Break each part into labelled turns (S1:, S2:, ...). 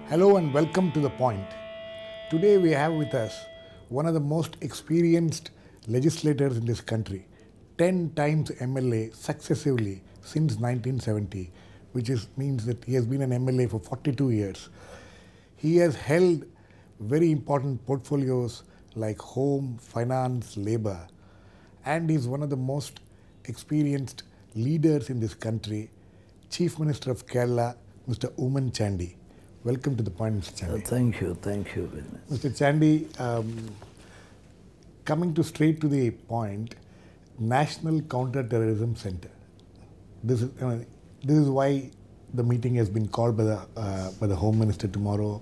S1: Hello and welcome to The Point. Today we have with us one of the most experienced legislators in this country, 10 times MLA successively since 1970, which means that he has been an MLA for 42 years. He has held very important portfolios like home, finance, labor, and is one of the most experienced leaders in this country, Chief Minister of Kerala, Mr. Oommen Chandy. Welcome to The Point, Mr. Chandy.
S2: Thank you very much.
S1: Mr. Chandy, coming straight to the point, National Counter-Terrorism Center. This is why the meeting has been called by the Home Minister tomorrow,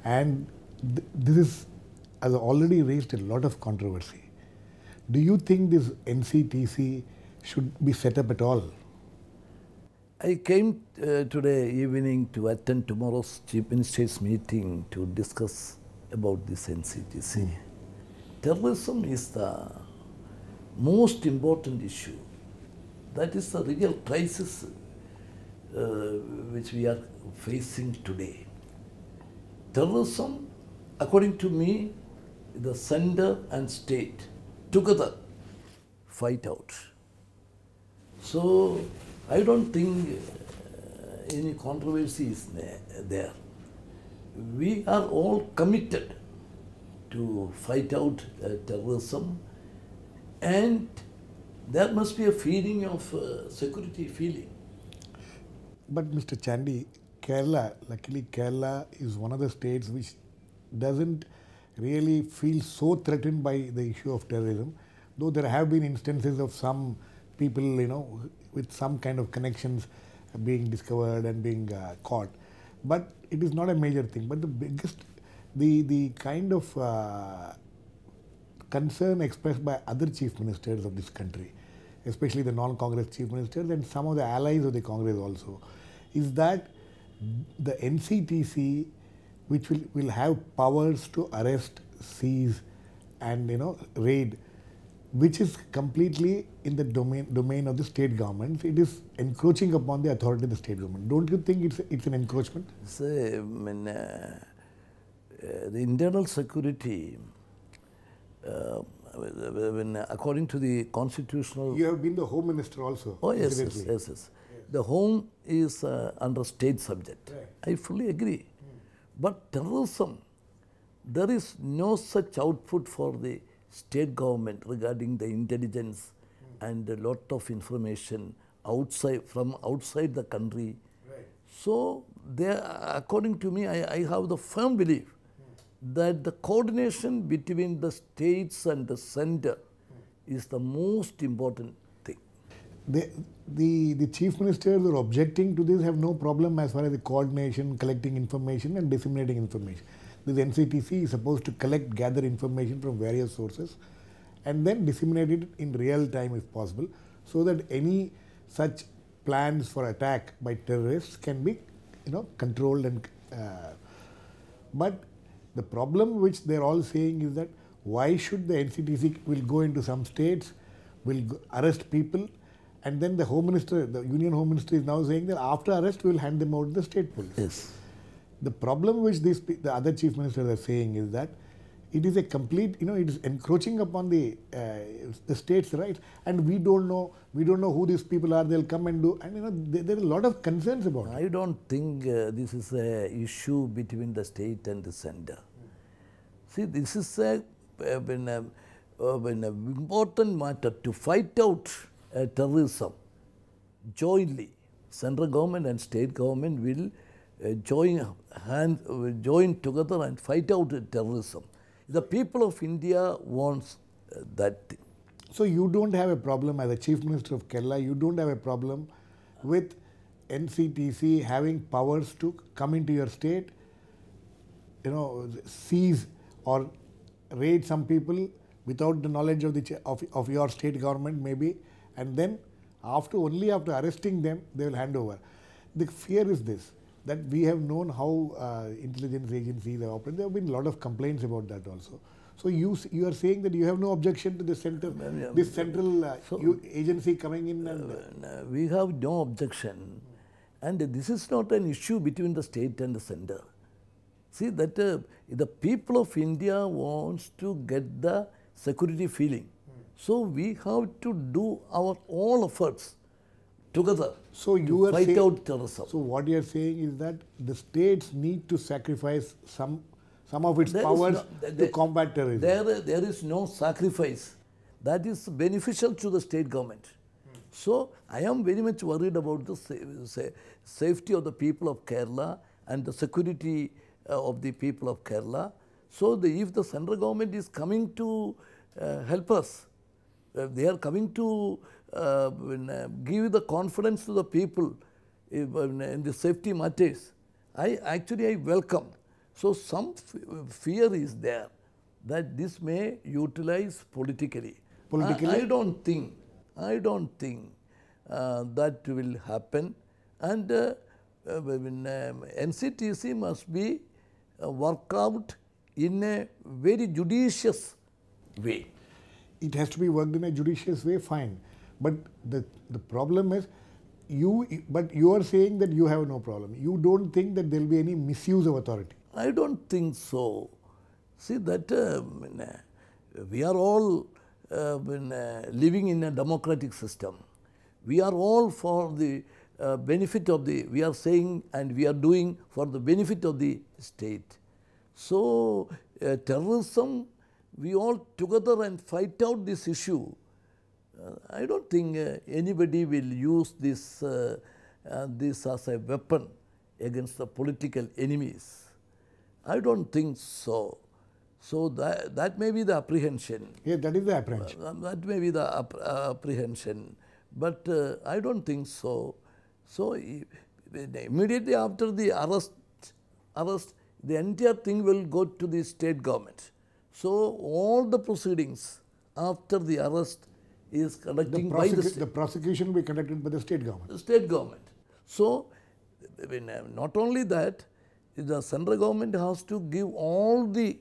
S1: and this has already raised a lot of controversy. Do you think this NCTC should be set up at all?
S2: I came today evening to attend tomorrow's Chief Minister's meeting to discuss about this NCTC. Terrorism is the most important issue. That is the real crisis which we are facing today. Terrorism, according to me, the center and state together fight out. So I don't think any controversy is there. We are all committed to fight out terrorism, and there must be a feeling of security feeling.
S1: But Mr. Chandy, luckily Kerala is one of the states which doesn't really feel so threatened by the issue of terrorism, though there have been instances of some people, with some kind of connections being discovered and being caught. But it is not a major thing. But the biggest, the kind of concern expressed by other chief ministers of this country, especially the non-Congress chief ministers and some of the allies of the Congress also, is that the NCTC, which will have powers to arrest, seize and raid, which is completely in the domain of the state government. It is encroaching upon the authority of the state government. Don't you think it's an encroachment?
S2: The internal security, according to the constitutional...
S1: You have been the Home Minister also.
S2: Oh yes. The home is under state subject. Right. I fully agree. But terrorism, there is no such output for the state government regarding the intelligence and a lot of information from outside the country. Right. So, according to me, I have the firm belief that the coordination between the states and the center is the most important thing.
S1: The chief ministers who are objecting to this have no problem as far as the coordination, collecting information and disseminating information. This NCTC is supposed to gather information from various sources and then disseminate it in real time if possible, so that any such plans for attack by terrorists can be controlled. And but the problem which they are all saying is that why should the NCTC will go into some states, will arrest people, and then the Home Minister, the Union Home Minister is now saying that after arrest we will hand them out to the state police.
S2: Yes.
S1: The problem which the other chief ministers are saying is that it is a complete, it is encroaching upon the state's rights, and we don't know who these people are. They'll come and do, and there are a lot of concerns about it.
S2: I don't think this is an issue between the state and the center. See, this is an important matter to fight out terrorism jointly. Central government and state government will join together and fight out terrorism. The people of India wants that thing.
S1: So you don't have a problem as a Chief Minister of Kerala, you don't have a problem with NCTC having powers to come into your state, seize or raid some people without the knowledge of your state government maybe, and then only after arresting them they will hand over. The fear is this, that we have known how intelligence agencies operate. There have been a lot of complaints about that also. So you are saying that you have no objection to the center, this central agency coming in? And
S2: we have no objection, and this is not an issue between the state and the center. See that the people of India wants to get the security feeling. So we have to do our all efforts together
S1: So you are
S2: fight
S1: saying,
S2: out terrorism.
S1: so what you are saying is that the states need to sacrifice some of its
S2: There is
S1: powers
S2: no-
S1: to combat terrorism.
S2: There is no sacrifice that is beneficial to the state government. So I am very much worried about the safety of the people of Kerala and the security of the people of Kerala. So if the central government is coming to help us, they are coming to give the confidence to the people in the safety matters, I welcome. So some fear is there that this may utilize politically.
S1: Politically?
S2: I don't think that will happen, and NCTC must be worked out in a very judicious way.
S1: It has to be worked in a judicious way, fine. But the problem is, you are saying that you have no problem. You don't think that there will be any misuse of authority.
S2: I don't think so. See that we are all living in a democratic system. We are all for the benefit of the, we are saying and we are doing for the benefit of the state. So terrorism, we all together and fight out this issue. I don't think anybody will use this as a weapon against the political enemies. I don't think so. So that may be the apprehension.
S1: Yes, that is the apprehension.
S2: That may be the apprehension. But I don't think so. So immediately after the arrest, the entire thing will go to the state government. So all the proceedings after the arrest is conducting by the state.
S1: The prosecution will be conducted by the state government.
S2: The state government. So not only that, the central government has to give all the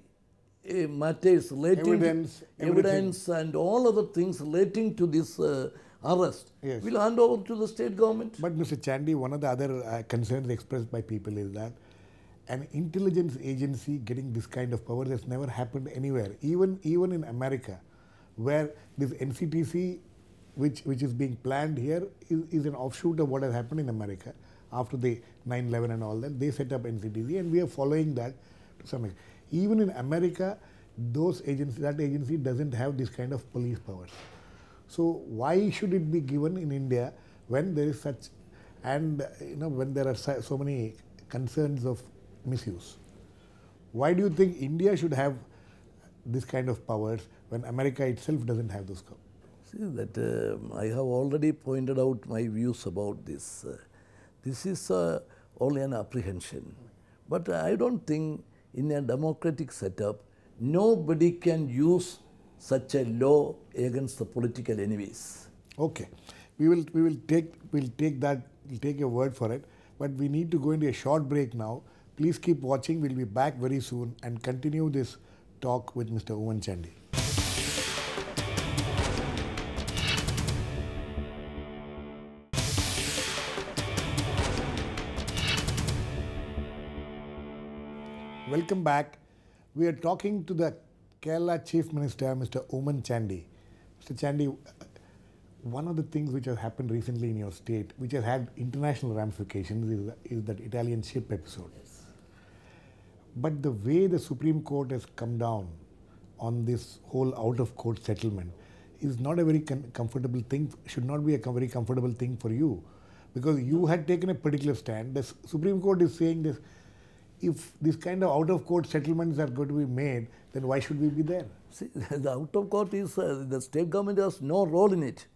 S2: matters relating evidence and all other things relating to this arrest.
S1: Yes.
S2: Will hand over to the state government.
S1: But Mr. Chandy, one of the other concerns expressed by people is that an intelligence agency getting this kind of power has never happened anywhere, even in America, where this NCTC, which is being planned here, is an offshoot of what has happened in America after the 9/11 and all that. They set up NCTC, and we are following that to some extent. Even in America, that agency doesn't have this kind of police powers. So why should it be given in India when there is such, and when there are so many concerns of misuse? Why do you think India should have this kind of powers when America itself doesn't have those powers?
S2: See that I have already pointed out my views about this. This is only an apprehension. But I don't think in a democratic setup, nobody can use such a law against the political enemies.
S1: Okay, we'll take your word for it. But we need to go into a short break now. Please keep watching. We'll be back very soon and continue this talk with Mr. Oommen Chandy. Welcome back. We are talking to the Kerala Chief Minister, Mr. Oommen Chandy. Mr. Chandy, one of the things which has happened recently in your state, which has had international ramifications, is that Italian ship episode. Yes. But the way the Supreme Court has come down on this whole out-of-court settlement is not a very comfortable thing, should not be a very comfortable thing for you, because you had taken a particular stand. The Supreme Court is saying this. If this kind of out-of-court settlements are going to be made, then why should we be there?
S2: See, the out-of-court is, the state government has no role in it.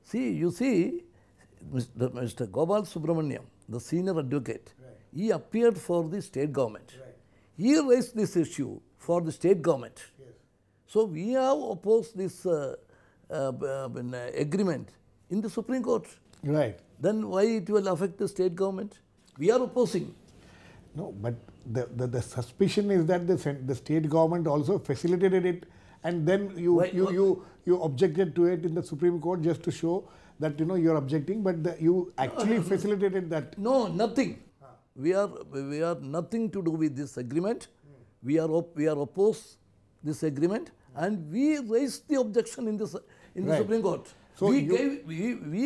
S2: See, you see, Mr. Gopal Subramaniam, the senior advocate, right, he appeared for the state government. Right. He raised this issue for the state government. Yes. So we have opposed this agreement in the Supreme Court.
S1: Right.
S2: Then why it will affect the state government? We are opposing.
S1: No, but the suspicion is that the state government also facilitated it, and then you objected to it in the Supreme Court just to show that you're objecting, but you actually facilitated that.
S2: No, nothing. we are nothing to do with this agreement. We are opposed this agreement, and we raised the objection in the
S1: Right.
S2: Supreme Court.
S1: So
S2: we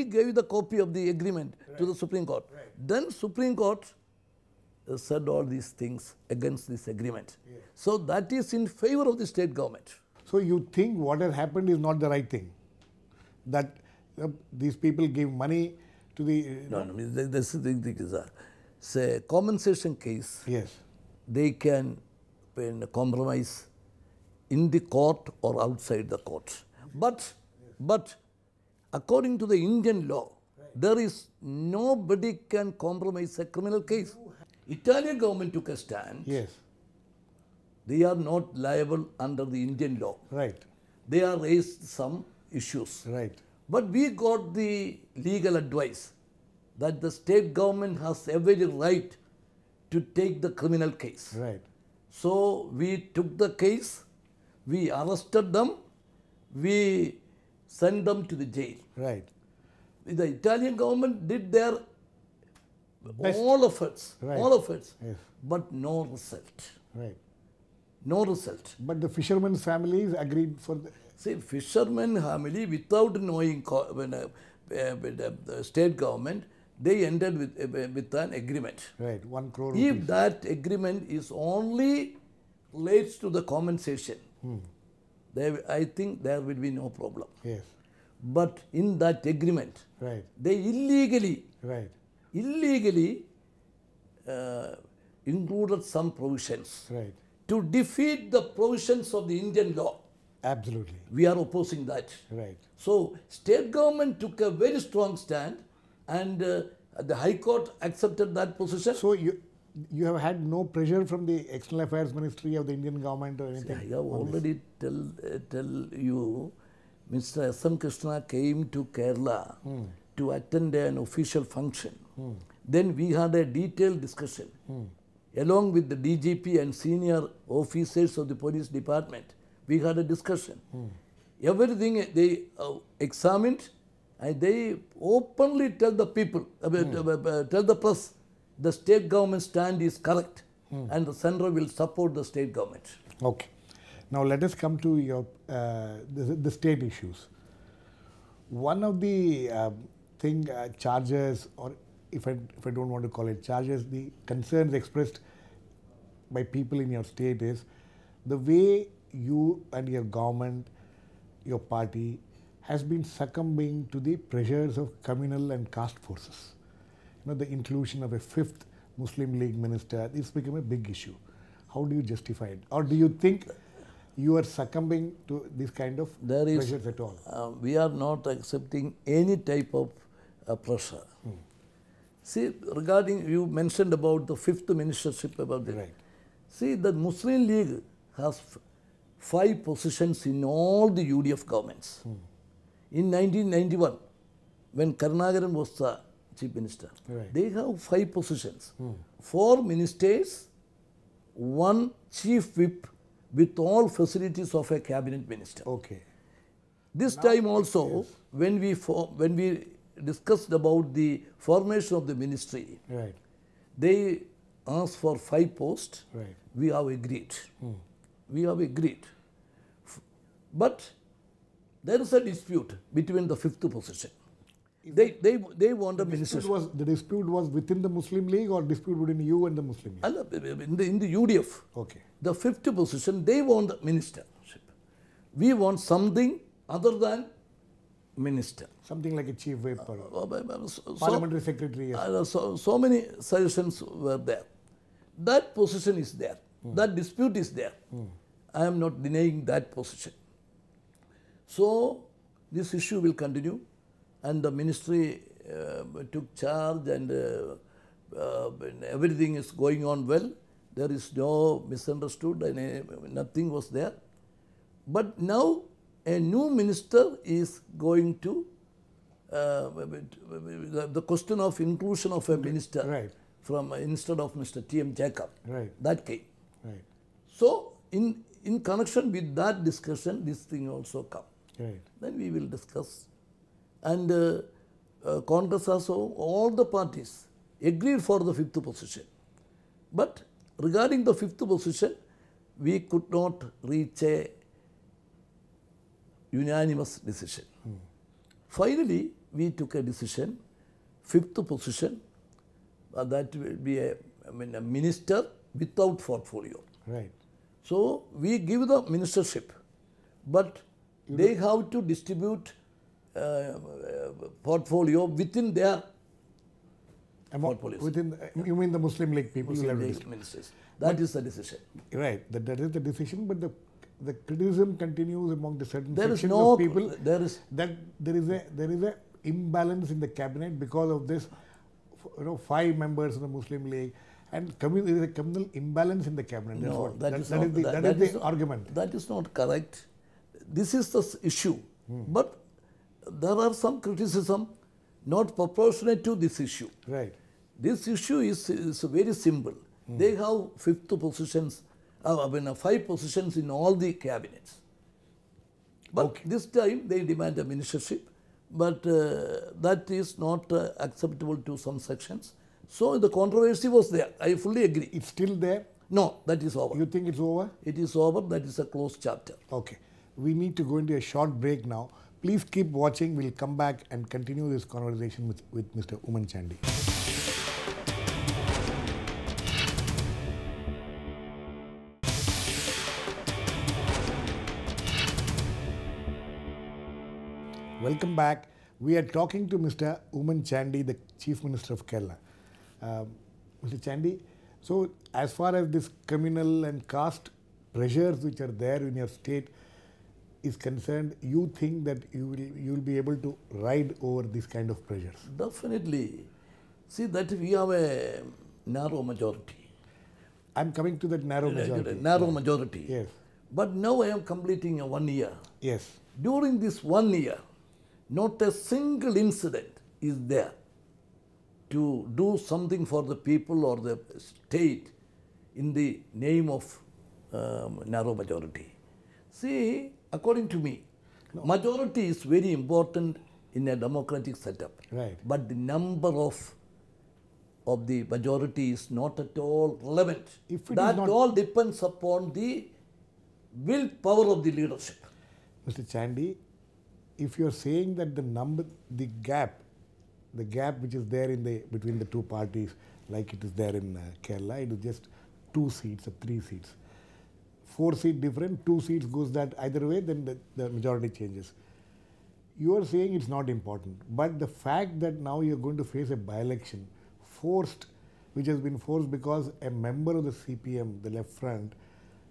S2: gave the copy of the agreement to the Supreme Court. Then Supreme Court said all these things against this agreement. So that is in favor of the state government.
S1: So you think what has happened is not the right thing? That these people gave money to the...
S2: No, this is the thing is say compensation case.
S1: Yes.
S2: They can compromise in the court or outside the court. But according to the Indian law, there is nobody can compromise a criminal case. Italian government took a stand.
S1: Yes.
S2: They are not liable under the Indian law.
S1: Right.
S2: They are raised some issues.
S1: Right.
S2: But we got the legal advice that the state government has every right to take the criminal case.
S1: Right.
S2: So we took the case, we arrested them, we sent them to the jail.
S1: Right.
S2: The Italian government did their
S1: Best.
S2: all efforts,
S1: Right.
S2: all efforts,
S1: Yes.
S2: but no result.
S1: Right.
S2: No result.
S1: But the fishermen's families agreed for the...
S2: See, fishermen family, without knowing the state government, they ended with an agreement.
S1: Right. 1 crore
S2: If
S1: rupees.
S2: that agreement is only relates to the compensation, I think there will be no problem.
S1: Yes.
S2: But in that agreement,
S1: Right.
S2: they illegally
S1: Right.
S2: included some provisions
S1: Right.
S2: to defeat the provisions of the Indian law.
S1: Absolutely.
S2: We are opposing that.
S1: Right.
S2: So state government took a very strong stand, and the High Court accepted that position.
S1: So you have had no pressure from the External Affairs Ministry of the Indian government or anything?
S2: I have already tell you, Mr. S.M. Krishna came to Kerala to attend an official function. Then we had a detailed discussion along with the DGP and senior officers of the police department. We had a discussion. Everything they examined, and they openly tell the people, tell the press, the state government stand is correct, and the centre will support the state government.
S1: Okay. Now let us come to your the state issues. One of the charges, or if I don't want to call it charges, the concerns expressed by people in your state is the way you and your government, your party, has been succumbing to the pressures of communal and caste forces. You know, the inclusion of a 5th Muslim League minister, this became a big issue. How do you justify it? Or do you think you are succumbing to this kind of pressures at all?
S2: We are not accepting any type of pressure. See, regarding, you mentioned about the 5th ministership about that.
S1: Right.
S2: See, the Muslim League has 5 positions in all the UDF governments. In 1991, when Karnagaran was the chief minister, they have 5 positions. 4 ministers, 1 chief whip with all facilities of a cabinet minister.
S1: Okay.
S2: This time also, when we discussed about the formation of the ministry,
S1: Right.
S2: they asked for 5 posts.
S1: Right.
S2: We have agreed. We have agreed. But there is a dispute between the 5th position. They want a minister.
S1: The dispute was within the Muslim League or dispute between you and the Muslim League?
S2: In the UDF.
S1: Okay.
S2: The 5th position, they want the ministership. We want something other than minister.
S1: Something like a chief whip or
S2: So
S1: parliamentary secretary. Yes.
S2: so many suggestions were there. That position is there. That dispute is there. I am not denying that position. So this issue will continue, and the ministry took charge, and everything is going on well. There is no misunderstood, and nothing was there. But now a new minister is going to, the question of inclusion of a minister,
S1: Right.
S2: from instead of Mr. T.M. Jacob,
S1: Right.
S2: that came.
S1: Right.
S2: So in connection with that discussion, this thing also come.
S1: Right.
S2: Then we will discuss. And Congress also, all the parties agreed for the 5th position. But regarding the fifth position, we could not reach a unanimous decision. Finally, we took a decision, fifth position, that will be a minister without portfolio.
S1: Right.
S2: So we give the ministership, but they have to distribute portfolio within their portfolios.
S1: Within, you mean the Muslim League people? will have
S2: Muslim
S1: to
S2: League
S1: distribute.
S2: ministers. That is the decision.
S1: Right, that is the decision, but the criticism continues among the certain
S2: There is
S1: sections
S2: no
S1: of people
S2: there is
S1: that there is a imbalance in the cabinet because of this. 5 members of the Muslim League, and there is a communal imbalance in the cabinet. That's
S2: no,
S1: what,
S2: that is not,
S1: that is the argument.
S2: That is not correct. This is the issue, but there are some criticism not proportionate to this issue.
S1: Right.
S2: This issue is very simple. They have 5 positions in all the cabinets. But this time they demand a ministership, but that is not acceptable to some sections. So the controversy was there. I fully agree.
S1: It's still there.
S2: No, that is over.
S1: You think it's over?
S2: It is over. That is a closed chapter.
S1: Okay. We need to go into a short break now. Please keep watching. We'll come back and continue this conversation with Mr. Oommen Chandy. Welcome back. We are talking to Mr. Oommen Chandy, the Chief Minister of Kerala. Mr. Chandy, so as far as this communal and caste pressures which are there in your state is concerned, you think that you will be able to ride over these kind of pressures?
S2: Definitely. See that we have a narrow majority.
S1: I'm coming to that narrow majority.
S2: Narrow majority.
S1: Yes.
S2: But now I am completing a 1 year.
S1: Yes.
S2: During this 1 year, not a single incident is there to do something for the people or the state in the name of narrow majority. See, according to me, majority is very important in a democratic setup.
S1: Right.
S2: But the number of the majority is not at all relevant.
S1: If it is
S2: that
S1: not-
S2: all depends upon the willpower of the leadership.
S1: Mr. Chandy, if you're saying that the gap which is there between the two parties, like it is there in Kerala, it is just 2 seats or 3 seats. 4 seat different, 2 seats goes that either way, then the majority changes. You are saying it's not important, but the fact that now you're going to face a by-election which has been forced because a member of the CPM, the left front,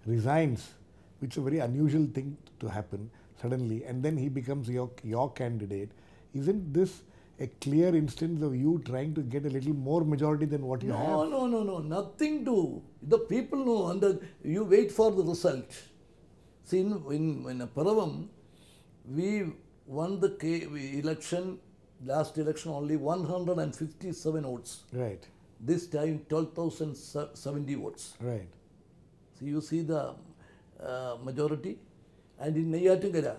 S1: resigns, which is a very unusual thing to happen suddenly, and then he becomes your candidate. Isn't this a clear instance of you trying to get a little more majority than what you have?
S2: No, nothing to. The people know, and you wait for the result. See, in Paravam, we won the election, last election only 157 votes.
S1: Right.
S2: This time 12,070 votes.
S1: Right.
S2: So you see the majority. And in Neyyattinkara,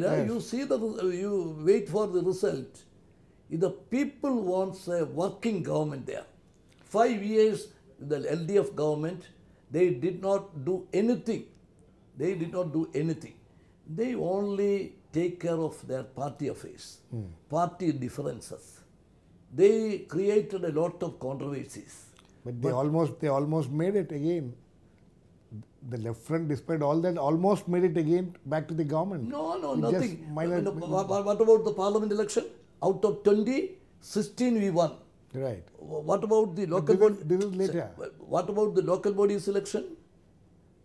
S1: Yes.
S2: you see you wait for the result. If the people wants a working government there. 5 years, the LDF government, they did not do anything. They only take care of their party affairs, party differences. They created a lot of controversies.
S1: But they almost made it again. The left front, despite all that, almost made it again back to the government.
S2: No,
S1: It
S2: nothing.
S1: just minor-
S2: What about the parliament election? Out of 20, 16 we won.
S1: Right.
S2: What about the local
S1: This is later.
S2: What about the local bodies election?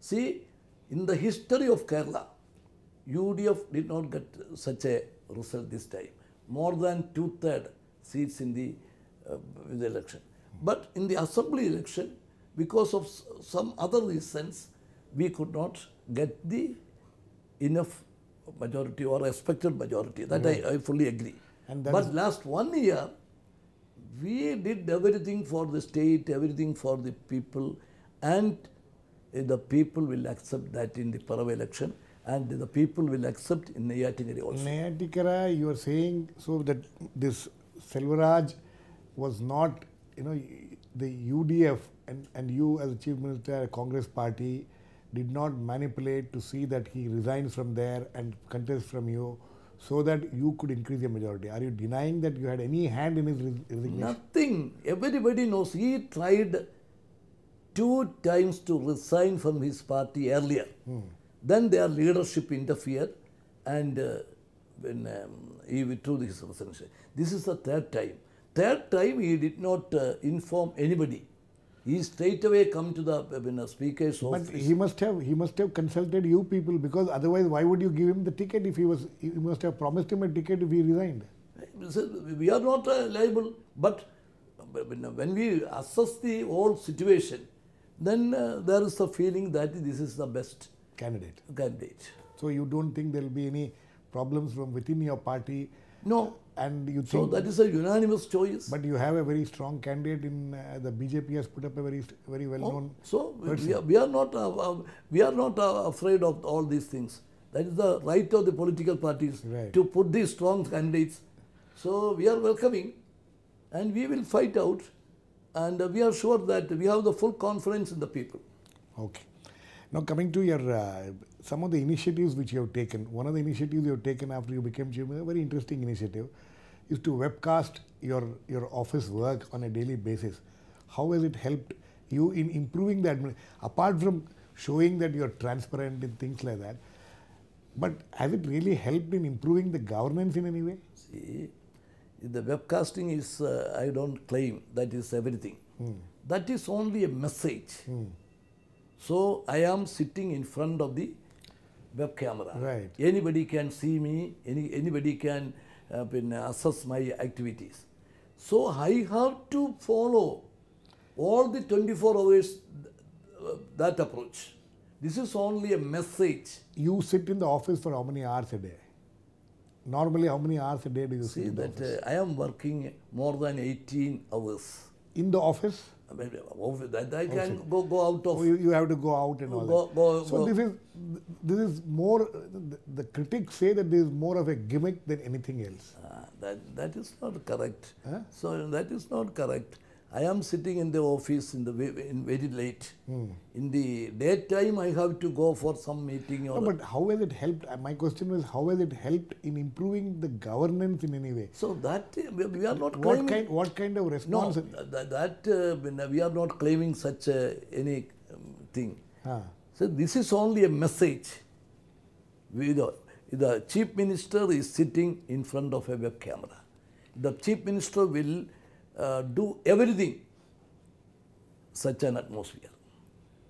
S2: See, in the history of Kerala, UDF did not get such a result this time. More than 2/3 seats in the election. But in the assembly election, because of some other reasons, we could not get the enough majority or expected majority. That I fully agree.
S1: And that
S2: But last 1 year, we did everything for the state, everything for the people, and the people will accept that in the Parava election, and the people will accept in Neyyattinkara also.
S1: Neyyattinkara, you are saying so that this Selvaraj was not, the UDF and you as a Chief Minister, Congress party, did not manipulate to see that he resigns from there and contests from you so that you could increase your majority? Are you denying that you had any hand in his resignation?
S2: Nothing. Everybody knows he tried 2 times to resign from his party earlier. Then their leadership interfered and when he withdrew his resignation. This is the 3rd time. 3rd time he did not inform anybody. He straight away come to the speaker's office.
S1: But he must have consulted you people, because otherwise why would you give him the ticket if you must have promised him a ticket if he resigned?
S2: We are not liable, but when we assess the whole situation, then there is a feeling that this is the best
S1: Candidate.
S2: So
S1: you don't think there will be any problems from within your party?
S2: No.
S1: And you think,
S2: so that is a unanimous choice.
S1: But you have a very strong candidate in the BJP has put up a very well known.
S2: So we are not afraid of all these things. That is the right of the political parties to put these strong candidates. So we are welcoming, and we will fight out, and we are sure that we have the full confidence in the people.
S1: Okay. Now coming to your some of the initiatives which you have taken. One of the initiatives you have taken after you became Chief Minister, a very interesting initiative, is to webcast your office work on a daily basis. How has it helped you in improving the apart from showing that you are transparent and things like that, but has it really helped in improving the governance in any way?
S2: See, the webcasting is, I don't claim that is everything. That is only a message. So I am sitting in front of the web camera.
S1: Right.
S2: Anybody can see me, anybody can assess my activities. So I have to follow all the 24 hours that approach. This is only a message.
S1: You sit in the office for how many hours a day? Normally, how many hours a day do you sit in the office?
S2: I am working more than 18 hours.
S1: In the office?
S2: That I can go out of.
S1: Oh, you have to go out and all that. So this is more. The critics say that this is more of a gimmick than anything else.
S2: That is not correct.
S1: Huh?
S2: So that is not correct. I am sitting in the office in very late. In the daytime, I have to go for some meeting. Or
S1: no, but how has it helped? My question was, how has it helped in improving the governance in any way?
S2: So that we are not claiming.
S1: What kind of response?
S2: No, we are not claiming such any thing.
S1: Huh.
S2: So this is only a message. The Chief Minister is sitting in front of a web camera. The Chief Minister will do everything, such an atmosphere.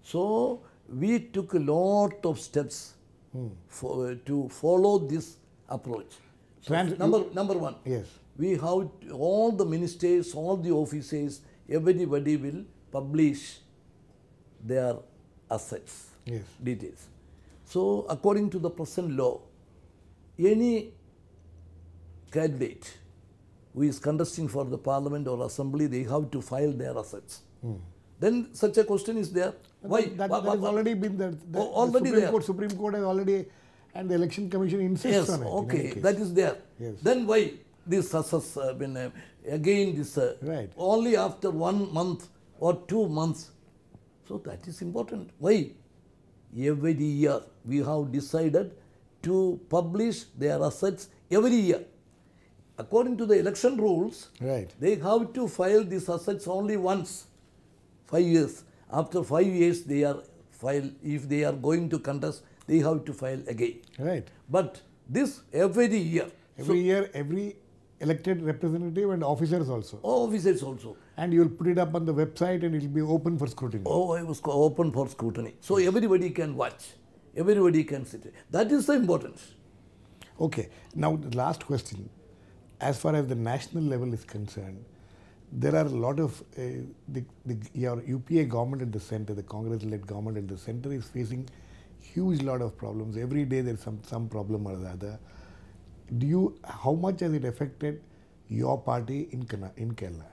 S2: So we took a lot of steps to follow this approach. So number one,
S1: yes,
S2: we have all the ministers, all the officers, everybody will publish their assets,
S1: yes,
S2: details. So according to the present law, any candidate who is contesting for the parliament or assembly, they have to file their assets. Then such a question is there. Why?
S1: That has already been there.
S2: Already
S1: the Supreme Court has already, and the Election Commission insists on it.
S2: Okay, that is there.
S1: Yes.
S2: Then why this assets again this
S1: right.
S2: only after 1 month or 2 months? So that is important. Why? Every year we have decided to publish their assets every year. According to the election rules,
S1: right,
S2: they have to file these assets only once, 5 years. After 5 years, they are file. If they are going to contest, they have to file again.
S1: Right.
S2: But this every year.
S1: Every year, every elected representative and officers also.
S2: Officers also.
S1: And you will put it up on the website and it will be open for scrutiny.
S2: Oh, it was open for scrutiny. So everybody can watch. Everybody can sit. That is the importance.
S1: Okay. Now the last question. As far as the national level is concerned, there are a lot of your UPA government at the center, the Congress-led government at the center is facing huge lot of problems. Every day there is some problem or the other. How much has it affected your party in Kerala?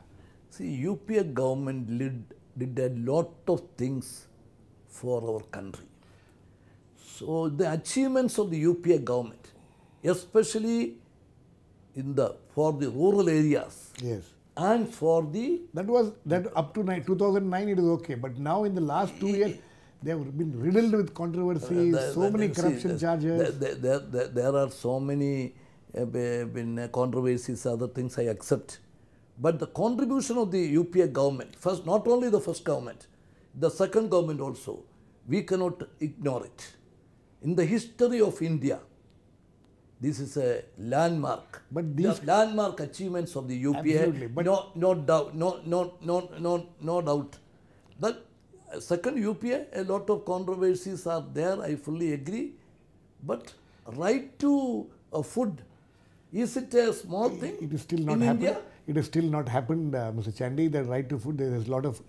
S2: See, UPA government did a lot of things for our country. So the achievements of the UPA government, especially for the rural areas,
S1: yes,
S2: and for the
S1: That was that up to 2009 it is okay, but now in the last 2 years they have been riddled with controversies, so many corruption charges.
S2: There are so many controversies, other things I accept. But the contribution of the UPA government, first, not only the first government, the second government also, we cannot ignore it. In the history of India, this is a landmark.
S1: But these
S2: the landmark achievements of the UPA,
S1: absolutely, but
S2: no doubt. But second UPA, a lot of controversies are there, I fully agree. But right to food, is it a small thing?
S1: it is still not
S2: in
S1: happened.
S2: India?
S1: It has still not happened, Mr. Chandy. The right to food, there is a lot of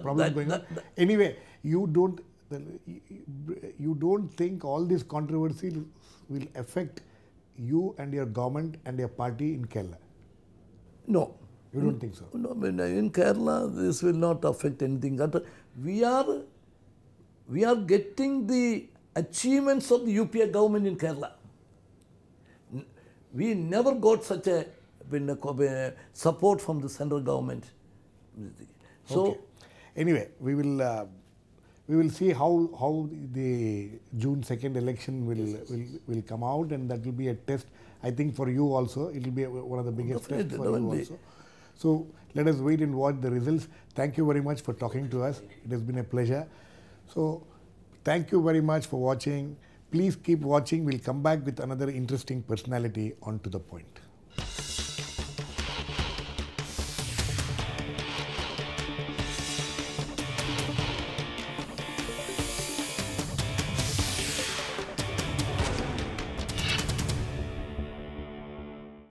S1: problems going on. Anyway, you don't think all these controversies will affect you and your government and your party in Kerala?
S2: No.
S1: You don't think so?
S2: No, in Kerala, this will not affect anything. We are getting the achievements of the UPA government in Kerala. We never got such a support from the central government. So,
S1: okay. Anyway, we will see how the June 2nd election will come out, and that will be a test. I think for you also, it will be one of the biggest tests for you also. So let us wait and watch the results. Thank you very much for talking to us. It has been a pleasure. So thank you very much for watching. Please keep watching. We'll come back with another interesting personality on To The Point.